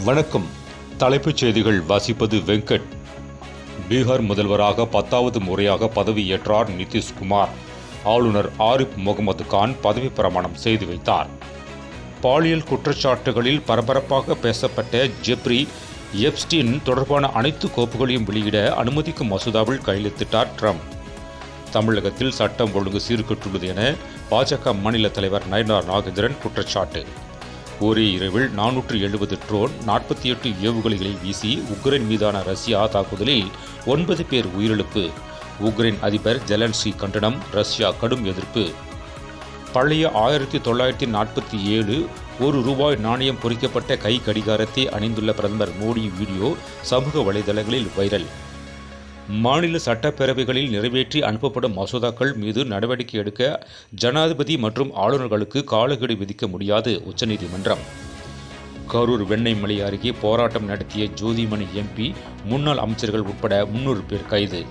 வணக்கம். தலைப்புச் செய்திகள் வாசிப்பது வெங்கட். பீகார் முதல்வராக 10வது முறையாக பதவியேற்றார் நிதிஷ்குமார். ஆளுநர் ஆரிப் முகமது கான் பதவி பிரமாணம் செய்து வைத்தார். பாலியல் குற்றச்சாட்டுகளில் பரபரப்பாக பேசப்பட்ட ஜெப்ரி எப்ஸ்டீன் தொடர்பான அனைத்து கோப்புகளையும் வெளியிட அனுமதிக்கும் மசோதாவில் கையெழுத்திட்டார் ட்ரம்ப். தமிழகத்தில் சட்டம் ஒழுங்கு சீர்கெட்டுள்ளது என பாஜக மாநில தலைவர் நயினார் நாகேந்திரன் குற்றச்சாட்டு. ஒரே இரவில் 470 ட்ரோன் 48 ஏவுகணைகளை வீசி உக்ரைன் மீதான ரஷ்யா தாக்குதலில் 9 பேர் உயிரிழப்பு. உக்ரைன் அதிபர் ஜெலன்ஸ்கி கண்டனம், ரஷ்யா கடும் எதிர்ப்பு. பழைய 1947 ₹1 நாணயம் பொறிக்கப்பட்ட கை கடிகாரத்தை அணிந்துள்ள பிரதமர் மோடி வீடியோ சமூக வலைதளங்களில் வைரல். மாநில சட்டப்பேரவைகளில் நிறைவேற்றி அனுப்பப்படும் மசோதாக்கள் மீது நடவடிக்கை எடுக்க ஜனாதிபதி மற்றும் ஆளுநர்களுக்கு காலக்கெடு விதிக்க முடியாது உச்சநீதிமன்றம். கரூர் வெண்ணெய்மலை அருகே போராட்டம் நடத்திய ஜோதிமணி எம்பி, முன்னாள் அமைச்சர்கள் உட்பட 300 பேர் கைது.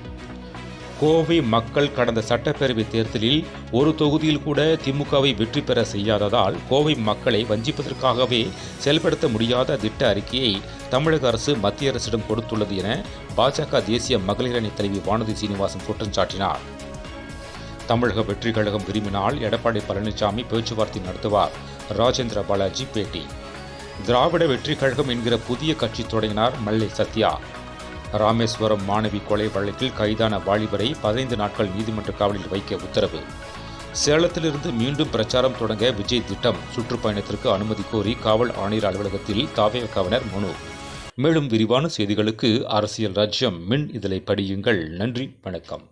கோவை மக்கள் கடந்த சட்டப்பேரவை தேர்தலில் ஒரு தொகுதியில் கூட திமுகவை வெற்றி பெற செய்யாததால் கோவை மக்களை வஞ்சிப்பதற்காகவே செயல்படுத்த முடியாத திட்ட அறிக்கையை தமிழக அரசு மத்திய அரசிடம் கொடுத்துள்ளது என பாஜக தேசிய மகளிர் அணி தலைவி வானதி சீனிவாசன் குற்றம் சாட்டினார். தமிழக வெற்றி கழகம் விரும்பினால் எடப்பாடி பழனிசாமி பேச்சுவார்த்தை நடத்துவார். ராஜேந்திர பாலாஜி பேட்டி. திராவிட வெற்றி கழகம் என்கிற புதிய கட்சி தொடங்கினார் மல்லை சத்யா. ராமேஸ்வரம் மாணவி கொலை வழக்கில் கைதான வாலிபரை 15 நாட்கள் நீதிமன்ற காவலில் வைக்க உத்தரவு. சேலத்திலிருந்து மீண்டும் பிரச்சாரம் தொடங்க விஜய் திட்டம். சுற்றுப்பயணத்திற்கு அனுமதி கோரி காவல் ஆணையர் அலுவலகத்தில் தாவேகவினர் மனு. மேலும் விரிவான செய்திகளுக்கு அரசியல் ராஜ்யம் மின் இதழை படியுங்கள். நன்றி, வணக்கம்.